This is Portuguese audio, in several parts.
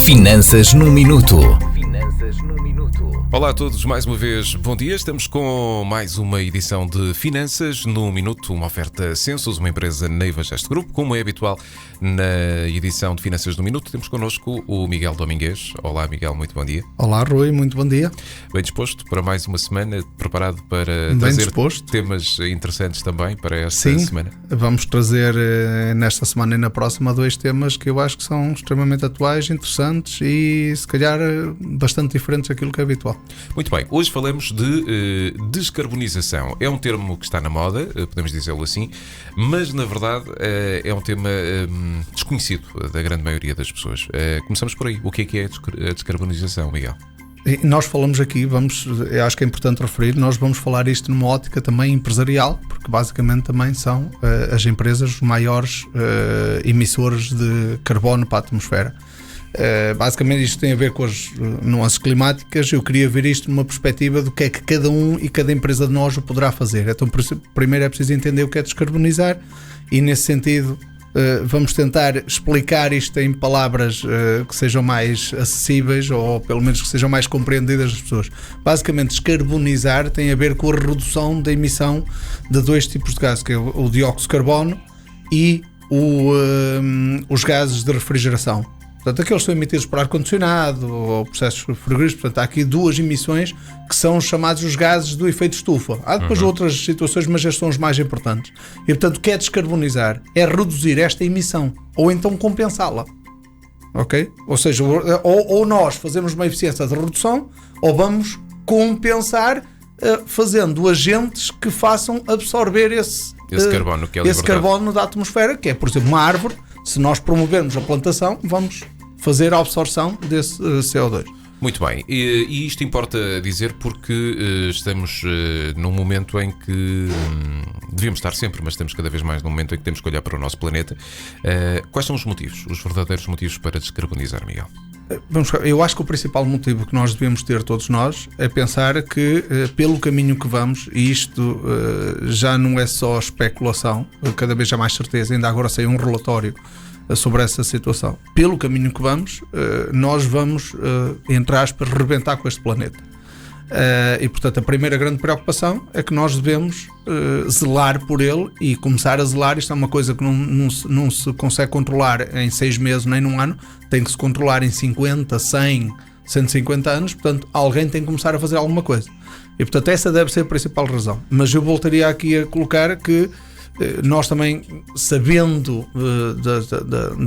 Finanças no Minuto. Olá a todos, mais uma vez, bom dia. Estamos com mais uma edição de Finanças no Minuto, uma oferta Census, uma empresa Neiva Gesto Group. Como é habitual na edição de Finanças no Minuto, temos connosco o Miguel Domingues. Olá Miguel, muito bom dia. Olá Rui, muito bom dia. Bem disposto para mais uma semana, preparado para Bem trazer disposto. Temas interessantes também para esta semana? Vamos trazer nesta semana e na próxima 2 temas que eu acho que são extremamente atuais, interessantes e se calhar bastante diferentes daquilo que é habitual. Muito bem, hoje falamos de descarbonização. É um termo que está na moda, podemos dizê-lo assim, mas na verdade é um tema desconhecido da grande maioria das pessoas. Começamos por aí. O que é a descarbonização, Miguel? E nós falamos aqui, eu acho que é importante referir, nós vamos falar isto numa ótica também empresarial, porque basicamente também são as empresas os maiores emissores de carbono para a atmosfera. Basicamente isto tem a ver com as nuances climáticas. Eu queria ver isto numa perspectiva do que é que cada um e cada empresa de nós o poderá fazer. Então primeiro é preciso entender o que é descarbonizar e nesse sentido vamos tentar explicar isto em palavras que sejam mais acessíveis ou pelo menos que sejam mais compreendidas das pessoas. Basicamente descarbonizar tem a ver com a redução da emissão de 2 tipos de gases, que é o dióxido de carbono e os gases de refrigeração. Portanto, aqueles que são emitidos por ar-condicionado ou processos frigoríficos. Portanto, há aqui 2 emissões que são chamados os gases do efeito estufa. Há depois outras situações, mas estes são os mais importantes. E, portanto, o que é descarbonizar? É reduzir esta emissão ou então compensá-la. Ok? Ou seja, ou nós fazemos uma eficiência de redução ou vamos compensar fazendo agentes que façam absorver esse carbono, que é esse carbono da atmosfera, que é, por exemplo, uma árvore. Se nós promovermos a plantação, vamos fazer a absorção desse CO2. Muito bem, e isto importa dizer porque estamos num momento em que devíamos estar sempre, mas estamos cada vez mais num momento em que temos que olhar para o nosso planeta. Quais são os motivos, os verdadeiros motivos para descarbonizar, Miguel? Eu acho que o principal motivo que nós devemos ter todos nós é pensar que pelo caminho que vamos, e isto já não é só especulação, cada vez há mais certeza, ainda agora saiu um relatório sobre essa situação. Pelo caminho que vamos, nós vamos, entre aspas, rebentar com este planeta. E portanto a primeira grande preocupação é que nós devemos zelar por ele e começar a zelar. Isto é uma coisa que não se consegue controlar em 6 meses nem num ano, tem que se controlar em 50, 100, 150 anos. Portanto alguém tem que começar a fazer alguma coisa e portanto essa deve ser a principal razão. Mas eu voltaria aqui a colocar que nós também, sabendo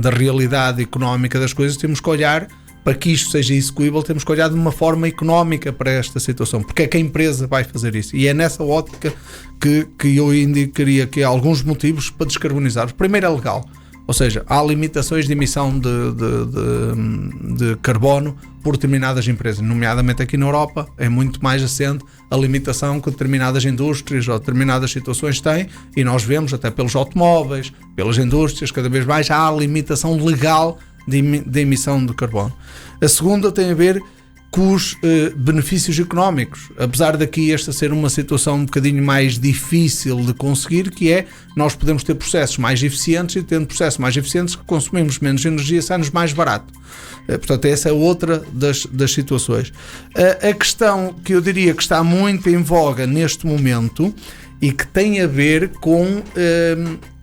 da realidade económica das coisas, temos que olhar para que isto seja execuível, temos que olhar de uma forma económica para esta situação, porque é que a empresa vai fazer isso. E é nessa ótica que eu indicaria que há alguns motivos para descarbonizar. O primeiro é legal, ou seja, há limitações de emissão de carbono por determinadas empresas, nomeadamente aqui na Europa é muito mais assente a limitação que determinadas indústrias ou determinadas situações têm, e nós vemos até pelos automóveis, pelas indústrias, cada vez mais há a limitação legal de emissão de carbono. A segunda tem a ver com os benefícios económicos, apesar daqui esta ser uma situação um bocadinho mais difícil de conseguir, que é nós podemos ter processos mais eficientes e tendo processos mais eficientes que consumimos menos energia, sai-nos mais barato. Portanto, essa é outra das situações. A questão que eu diria que está muito em voga neste momento e que tem a ver com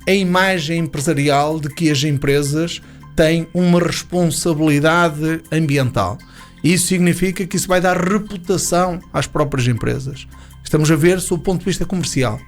a imagem empresarial de que as empresas têm uma responsabilidade ambiental. Isso significa que isso vai dar reputação às próprias empresas. Estamos a ver sob o ponto de vista comercial.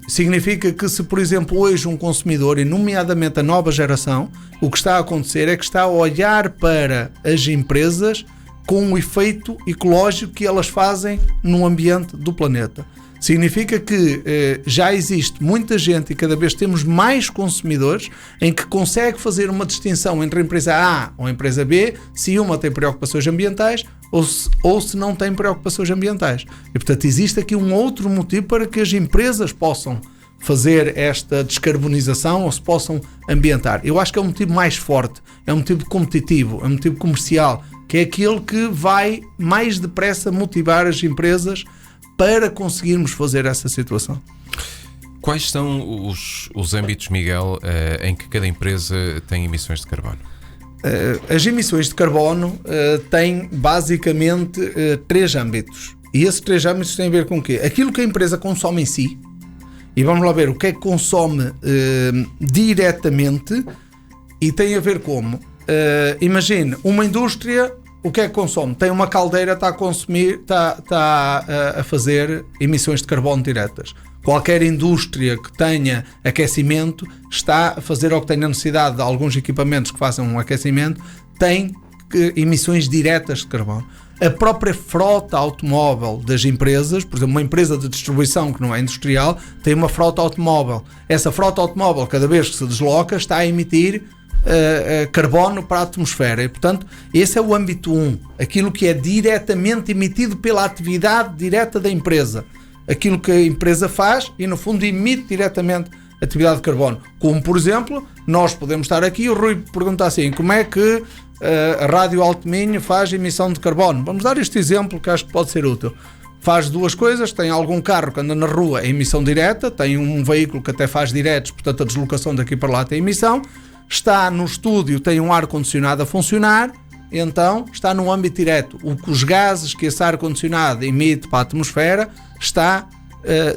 Significa que se, por exemplo, hoje um consumidor, e nomeadamente a nova geração, o que está a acontecer é que está a olhar para as empresas com o efeito ecológico que elas fazem no ambiente do planeta. Significa que já existe muita gente e cada vez temos mais consumidores em que consegue fazer uma distinção entre a empresa A ou a empresa B, se uma tem preocupações ambientais ou se não tem preocupações ambientais. E portanto existe aqui um outro motivo para que as empresas possam fazer esta descarbonização ou se possam ambientar. Eu acho que é um motivo mais forte, é um motivo competitivo, é um motivo comercial, que é aquele que vai mais depressa motivar as empresas para conseguirmos fazer essa situação. Quais são os âmbitos, Miguel, em que cada empresa tem emissões de carbono? As emissões de carbono têm basicamente 3 âmbitos. E esses 3 âmbitos têm a ver com o quê? Aquilo que a empresa consome em si. E vamos lá ver o que é que consome diretamente, e tem a ver como. Imagine, uma indústria, o que é que consome? Tem uma caldeira, está a consumir, está a fazer emissões de carbono diretas. Qualquer indústria que tenha aquecimento está a fazer, ou que tenha necessidade de alguns equipamentos que façam um aquecimento, tem emissões diretas de carbono. A própria frota automóvel das empresas, por exemplo, uma empresa de distribuição que não é industrial, tem uma frota automóvel. Essa frota automóvel, cada vez que se desloca, está a emitir carbono para a atmosfera. E, portanto, esse é o âmbito 1. Aquilo que é diretamente emitido pela atividade direta da empresa. Aquilo que a empresa faz e, no fundo, emite diretamente a atividade de carbono. Como, por exemplo, nós podemos estar aqui e o Rui pergunta assim: como é que a Rádio Alto Minho faz emissão de carbono? Vamos dar este exemplo que acho que pode ser útil. Faz 2 coisas: tem algum carro que anda na rua, é emissão direta, tem um veículo que até faz diretos, portanto a deslocação daqui para lá tem emissão, está no estúdio, tem um ar-condicionado a funcionar, então está no âmbito direto. Os gases que esse ar-condicionado emite para a atmosfera está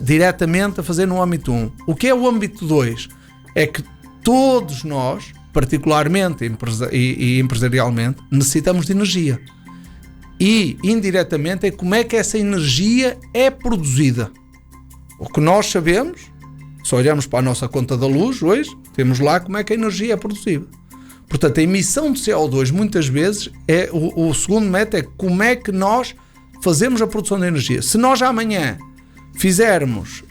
diretamente a fazer no âmbito 1. O que é o âmbito 2? É que todos nós, particularmente e empresarialmente, necessitamos de energia. E, indiretamente, é como é que essa energia é produzida. O que nós sabemos, se olhamos para a nossa conta da luz hoje, temos lá como é que a energia é produzida. Portanto, a emissão de CO2, muitas vezes, o segundo método é como é que nós fazemos a produção de energia. Se nós amanhã fizermos,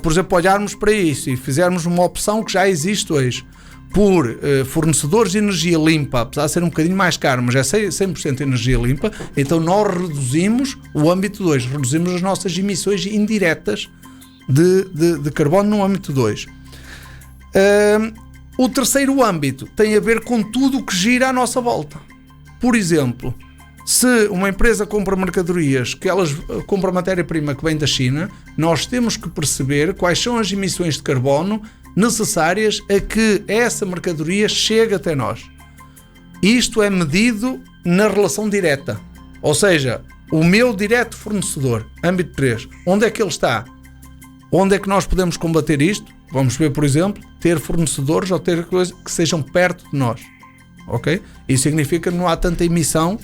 por exemplo, olharmos para isso e fizermos uma opção que já existe hoje, por fornecedores de energia limpa, apesar de ser um bocadinho mais caro, mas é 100% energia limpa, então nós reduzimos o âmbito 2, reduzimos as nossas emissões indiretas de carbono no âmbito 2. O terceiro âmbito tem a ver com tudo o que gira à nossa volta. Por exemplo, se uma empresa compra mercadorias, que elas compram matéria-prima que vem da China, nós temos que perceber quais são as emissões de carbono necessárias a que essa mercadoria chegue até nós. Isto é medido na relação direta, ou seja, o meu direto fornecedor, âmbito 3, onde é que ele está? Onde é que nós podemos combater isto? Vamos ver, por exemplo, ter fornecedores ou ter coisas que sejam perto de nós, ok? Isso significa que não há tanta emissão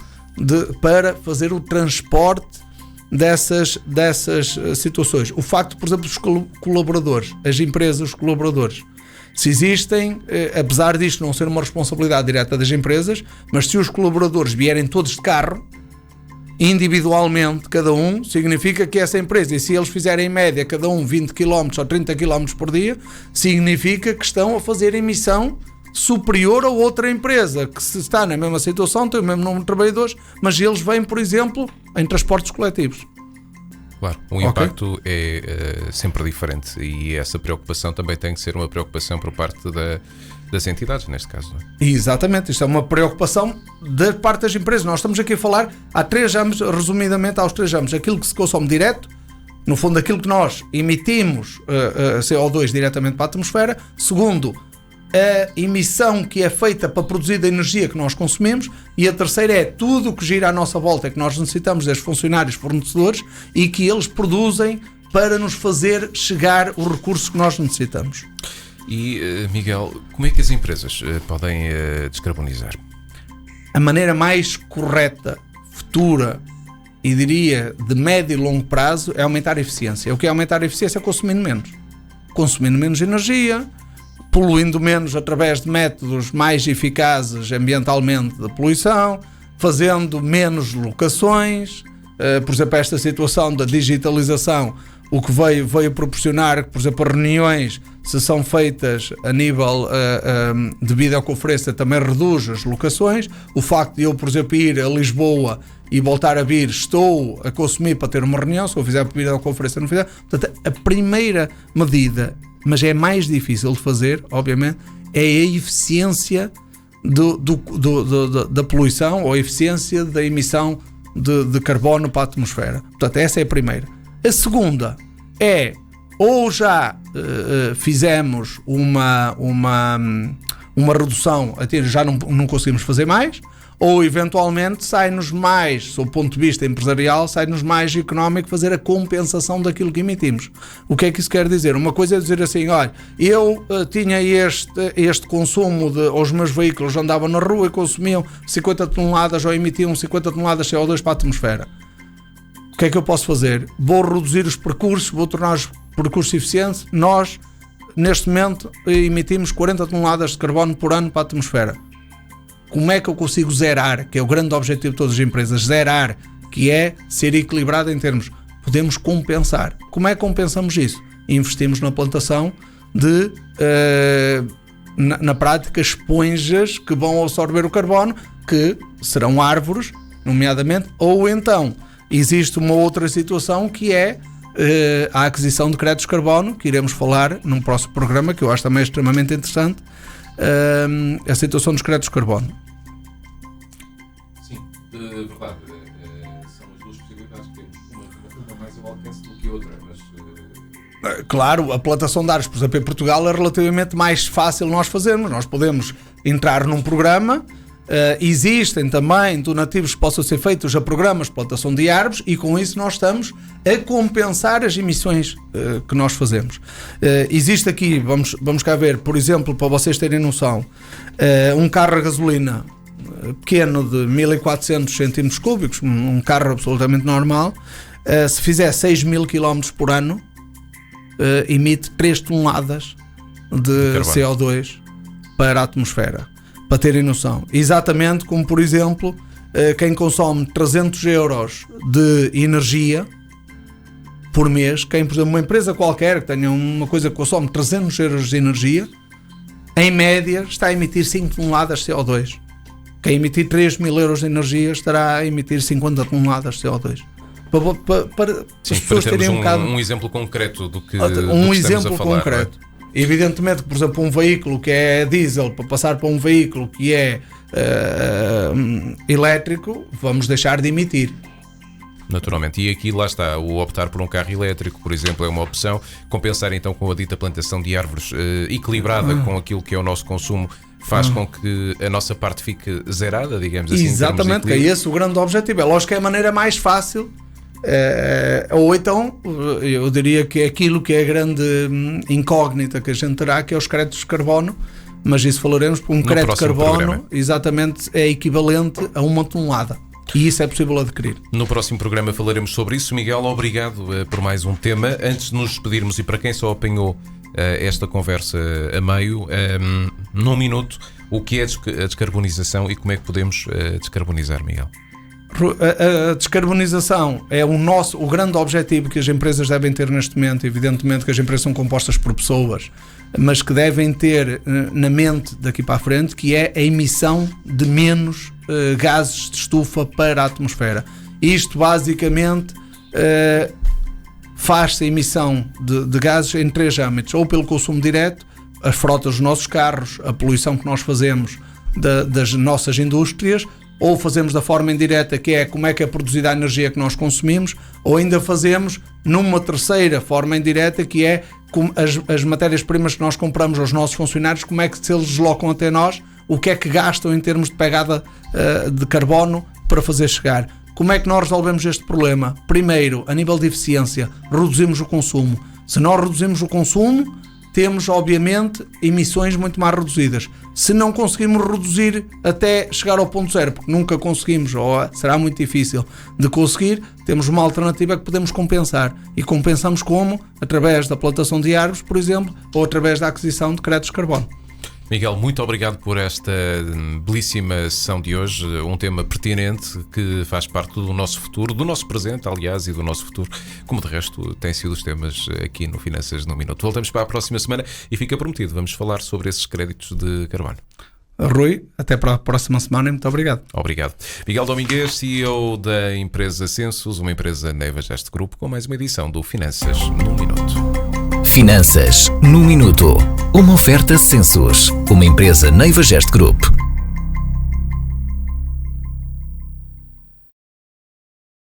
para fazer o transporte dessas situações. O facto, por exemplo, dos colaboradores, as empresas, os colaboradores, se existem, apesar disto não ser uma responsabilidade direta das empresas, mas se os colaboradores vierem todos de carro, individualmente, cada um, significa que essa empresa, e se eles fizerem em média cada um 20 km ou 30 km por dia, significa que estão a fazer emissão superior a outra empresa que, se está na mesma situação, tem o mesmo número de trabalhadores, mas eles vêm, por exemplo, em transportes coletivos. Claro, o impacto é sempre diferente, e essa preocupação também tem que ser uma preocupação por parte das entidades, neste caso, não é? Exatamente, isto é uma preocupação da parte das empresas. Nós estamos aqui a falar há 3 anos, resumidamente aos 3 anos, aquilo que se consome direto, no fundo aquilo que nós emitimos CO2 diretamente para a atmosfera. Segundo, a emissão que é feita para produzir a energia que nós consumimos, e a terceira é tudo o que gira à nossa volta, é que nós necessitamos destes funcionários fornecedores e que eles produzem para nos fazer chegar os recursos que nós necessitamos. E, Miguel, como é que as empresas podem descarbonizar? A maneira mais correta, futura e diria de médio e longo prazo é aumentar a eficiência. O que é aumentar a eficiência? Consumindo menos energia, poluindo menos através de métodos mais eficazes ambientalmente de poluição, fazendo menos locações. Por exemplo, esta situação da digitalização, o que veio proporcionar que, por exemplo, as reuniões, se são feitas a nível de videoconferência, também reduz as locações. O facto de eu, por exemplo, ir a Lisboa e voltar a vir, estou a consumir para ter uma reunião, se eu fizer videoconferência não fizer. Portanto, a primeira medida, mas é mais difícil de fazer, obviamente, é a eficiência da poluição, ou a eficiência da emissão de carbono para a atmosfera. Portanto, essa é a primeira. A segunda é, ou já fizemos um uma redução, até já não conseguimos fazer mais, ou eventualmente sai-nos mais, sob o ponto de vista empresarial, sai-nos mais económico fazer a compensação daquilo que emitimos. O que é que isso quer dizer? Uma coisa é dizer assim, olha, eu tinha este consumo os meus veículos andavam na rua e consumiam 50 toneladas ou emitiam 50 toneladas de CO2 para a atmosfera. O que é que eu posso fazer? Vou reduzir os percursos, vou tornar os percursos eficientes. Nós, neste momento, emitimos 40 toneladas de carbono por ano para a atmosfera. Como é que eu consigo zerar, que é o grande objetivo de todas as empresas, zerar, que é ser equilibrado em termos, podemos compensar. Como é que compensamos isso? Investimos na plantação de, na prática, esponjas que vão absorver o carbono, que serão árvores, nomeadamente, ou então existe uma outra situação que é a aquisição de créditos de carbono, que iremos falar num próximo programa, que eu acho também extremamente interessante, a situação dos créditos de carbono. Sim, de verdade, são as duas possibilidades que temos. Uma mais ao alcance do que outra, mas... Claro, a plantação de árvores, por exemplo, em Portugal é relativamente mais fácil nós fazermos. Nós podemos entrar num programa, existem também donativos que possam ser feitos a programas de plantação de árvores e com isso nós estamos a compensar as emissões que nós fazemos. Existe aqui, vamos cá ver, por exemplo, para vocês terem noção, um carro a gasolina pequeno de 1400 centímetros cúbicos, um carro absolutamente normal, se fizer 6.000 km por ano, emite 3 toneladas de CO2 para a atmosfera. Para terem noção. Exatamente como, por exemplo, quem consome 300 euros de energia por mês, quem, por exemplo, uma empresa qualquer que tenha uma coisa que consome 300 euros de energia, em média está a emitir 5 toneladas de CO2. Quem emitir 3.000 euros de energia estará a emitir 50 toneladas de CO2. Para as pessoas terem um exemplo concreto do que exemplo estamos a falar, concreto. Evidentemente que, por exemplo, um veículo que é diesel para passar para um veículo que é elétrico, vamos deixar de emitir. Naturalmente. E aqui lá está, o optar por um carro elétrico, por exemplo, é uma opção. Compensar então com a dita plantação de árvores equilibrada com aquilo que é o nosso consumo faz com que a nossa parte fique zerada, digamos assim. Exatamente, que é esse o grande objetivo. É lógico que é a maneira mais fácil. Ou então eu diria que é aquilo que é a grande incógnita que a gente terá, que é os créditos de carbono, mas isso falaremos, porque um crédito de carbono programa. Exatamente é equivalente a 1 tonelada e isso é possível adquirir. No próximo programa falaremos sobre isso. Miguel, obrigado por mais um tema. Antes de nos despedirmos, e para quem só apanhou esta conversa a meio, num minuto, o que é a descarbonização e como é que podemos descarbonizar, Miguel? A descarbonização é o grande objetivo que as empresas devem ter neste momento. Evidentemente que as empresas são compostas por pessoas, mas que devem ter na mente daqui para a frente, que é a emissão de menos gases de estufa para a atmosfera. Isto basicamente faz-se a emissão de gases em 3 âmbitos, ou pelo consumo direto, as frotas dos nossos carros, a poluição que nós fazemos das nossas indústrias, ou fazemos da forma indireta, que é como é que é produzida a energia que nós consumimos, ou ainda fazemos numa terceira forma indireta, que é como as matérias-primas que nós compramos aos nossos funcionários, como é que se eles deslocam até nós, o que é que gastam em termos de pegada de carbono para fazer chegar. Como é que nós resolvemos este problema? Primeiro, a nível de eficiência, reduzimos o consumo. Se nós reduzimos o consumo, temos, obviamente, emissões muito mais reduzidas. Se não conseguimos reduzir até chegar ao ponto zero, porque nunca conseguimos, ou será muito difícil de conseguir, temos uma alternativa que podemos compensar. E compensamos como? Através da plantação de árvores, por exemplo, ou através da aquisição de créditos de carbono. Miguel, muito obrigado por esta belíssima sessão de hoje, um tema pertinente que faz parte do nosso futuro, do nosso presente, aliás, e do nosso futuro, como de resto têm sido os temas aqui no Finanças no Minuto. Voltamos para a próxima semana e fica prometido, vamos falar sobre esses créditos de carbono. Rui, até para a próxima semana e muito obrigado. Obrigado. Miguel Domingues, CEO da empresa Census, uma empresa Neiva Gest Group, com mais uma edição do Finanças no Minuto. Finanças no Minuto. Uma oferta Census, uma empresa Neiva Gest Group.